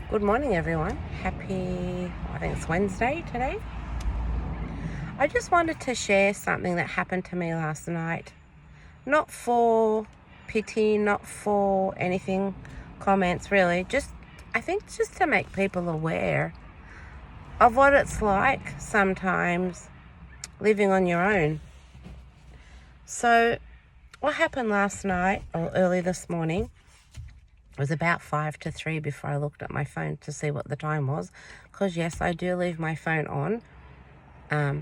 Good morning, everyone. Happy, I think it's Wednesday today. I just wanted to share something that happened to me last night. Not for pity, not for anything, comments really. I think just to make people aware of what it's like sometimes living on your own. So, what happened last night or early this morning? It was about 5 to 3 before I looked at my phone to see what the time was. Because, yes, I do leave my phone on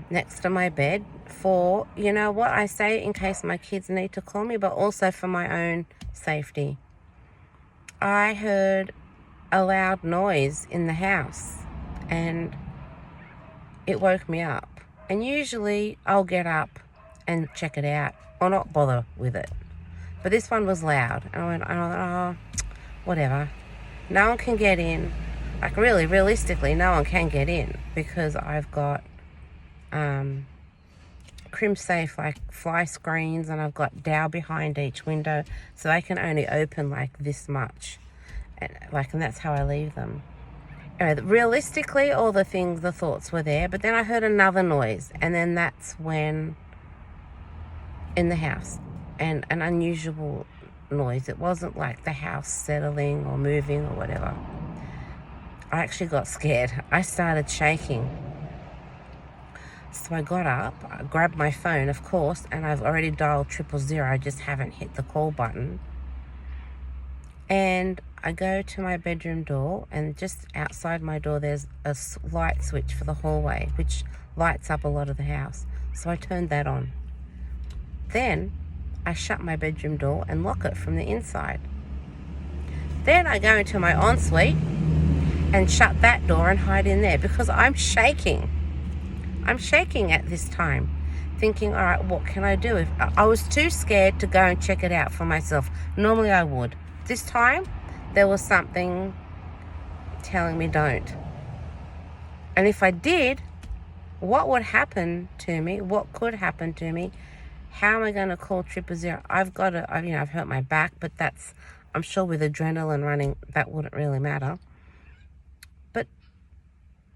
next to my bed for, you know what I say, in case my kids need to call me, but also for my own safety. I heard a loud noise in the house and it woke me up. And usually I'll get up and check it out or not bother with it. But this one was loud. And I went, oh, whatever. No one can get in. Like, really, realistically, no one can get in because I've got crimsafe like fly screens, and I've got dowel behind each window, so they can only open like this much, and that's how I leave them. Anyway, realistically, all the thoughts were there, but then I heard another noise, and then that's when in the house, and an unusual noise. It wasn't like the house settling or moving or whatever. I actually got scared. I started shaking. So I got up, I grabbed my phone, of course, and I've already dialed 000. I just haven't hit the call button. And I go to my bedroom door, and just outside my door there's a light switch for the hallway, which lights up a lot of the house. So I turned that on. Then I shut my bedroom door and lock it from the inside. Then I go into my ensuite and shut that door and hide in there because I'm shaking. I'm shaking at this time, thinking, all right, what can I do? If I was too scared to go and check it out for myself. Normally I would. This time, there was something telling me don't. And if I did, what would happen to me? What could happen to me? How am I going to call 000? I've hurt my back, but I'm sure with adrenaline running, that wouldn't really matter.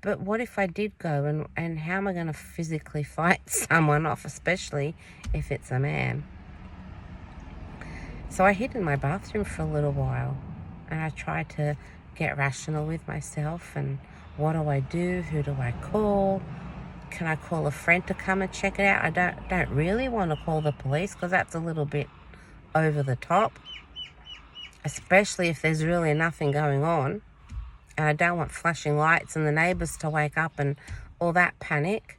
But what if I did go, and how am I going to physically fight someone off, especially if it's a man? So I hid in my bathroom for a little while, and I tried to get rational with myself, and what do I do? Who do I call? Can I call a friend to come and check it out? I don't really want to call the police because that's a little bit over the top, especially if there's really nothing going on. And I don't want flashing lights and the neighbours to wake up and all that panic.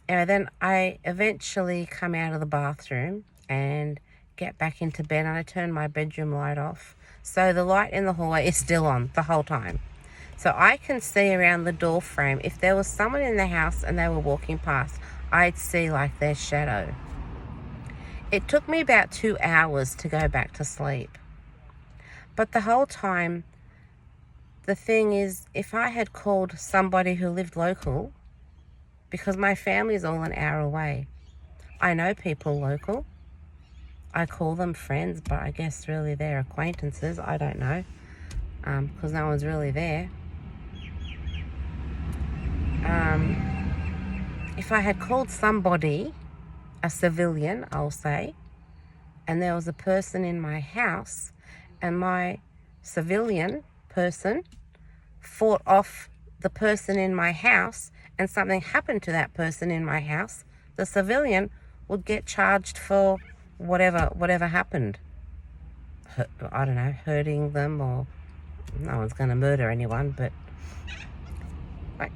And then I eventually come out of the bathroom and get back into bed, and I turn my bedroom light off. So the light in the hallway is still on the whole time. So I can see around the door frame. If there was someone in the house and they were walking past, I'd see like their shadow. It took me about 2 hours to go back to sleep. But the whole time, the thing is, if I had called somebody who lived local, because my family's all an hour away, I know people local. I call them friends, but I guess really they're acquaintances. I don't know, because no one's really there. If I had called somebody, a civilian, I'll say, and there was a person in my house, and my civilian person fought off the person in my house, and something happened to that person in my house, the civilian would get charged for whatever happened. I don't know, hurting them, or no one's going to murder anyone, but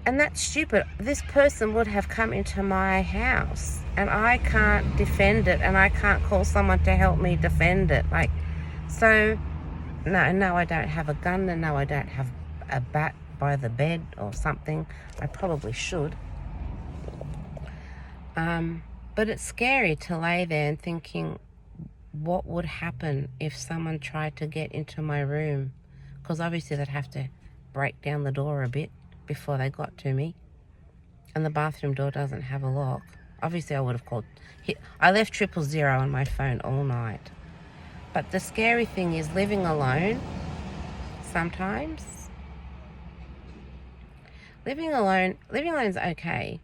and that's stupid. This person would have come into my house, and I can't defend it, and I can't call someone to help me defend it. So no, I don't have a gun, and no, I don't have a bat by the bed or something. I probably should. But it's scary to lay there and thinking, what would happen if someone tried to get into my room? Because obviously they'd have to break down the door a bit before they got to me. And the bathroom door doesn't have a lock. Obviously I would have called. I left 000 on my phone all night. But the scary thing is living alone sometimes Living alone is okay.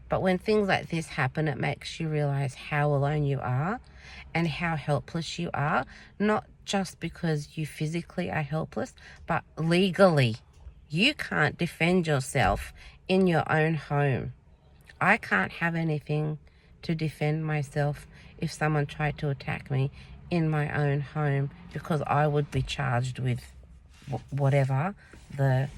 But when things like this happen, it makes you realize how alone you are and how helpless you are. Not just because you physically are helpless, but legally. You can't defend yourself in your own home. I can't have anything to defend myself if someone tried to attack me in my own home, because I would be charged with whatever the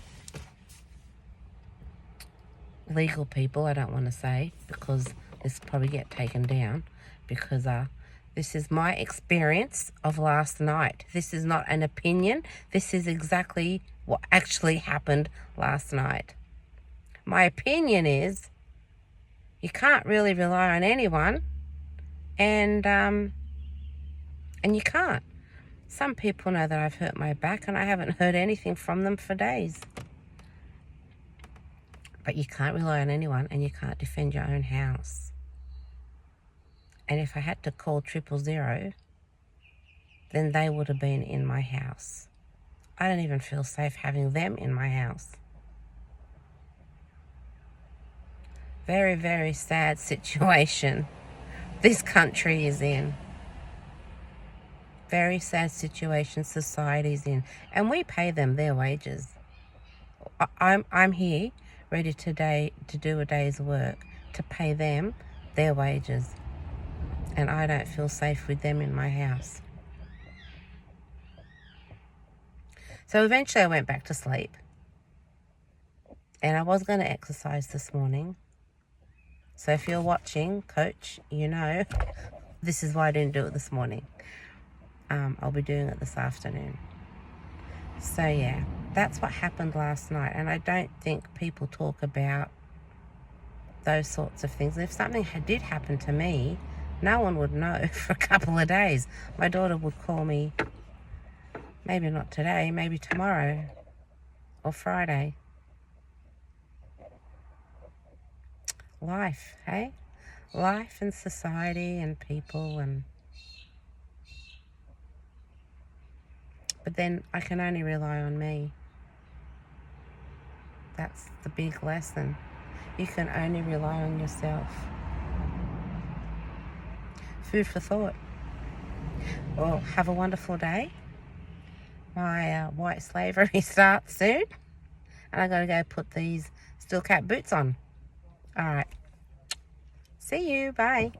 legal people, I don't want to say, because this will probably get taken down, because this is my experience of last night. This is not an opinion. This is exactly what actually happened last night. My opinion is you can't really rely on anyone, and you can't. Some people know that I've hurt my back, and I haven't heard anything from them for days. But you can't rely on anyone, and you can't defend your own house. And if I had to call 000, then they would have been in my house. I don't even feel safe having them in my house. Very, very sad situation this country is in. Very sad situation society's in. And we pay them their wages. I'm here ready today to do a day's work to pay them their wages. And I don't feel safe with them in my house. So eventually I went back to sleep. And I was going to exercise this morning. So if you're watching, Coach, you know this is why I didn't do it this morning. I'll be doing it this afternoon. So yeah, that's what happened last night. And I don't think people talk about those sorts of things. If something did happen to me, no one would know for a couple of days. My daughter would call me, maybe not today, maybe tomorrow or Friday. Life, hey? Life and society and people But then I can only rely on me. That's the big lesson. You can only rely on yourself. Food for thought. Well, have a wonderful day. My white slavery starts soon. And I gotta go put these steel cap boots on. All right. See you. Bye.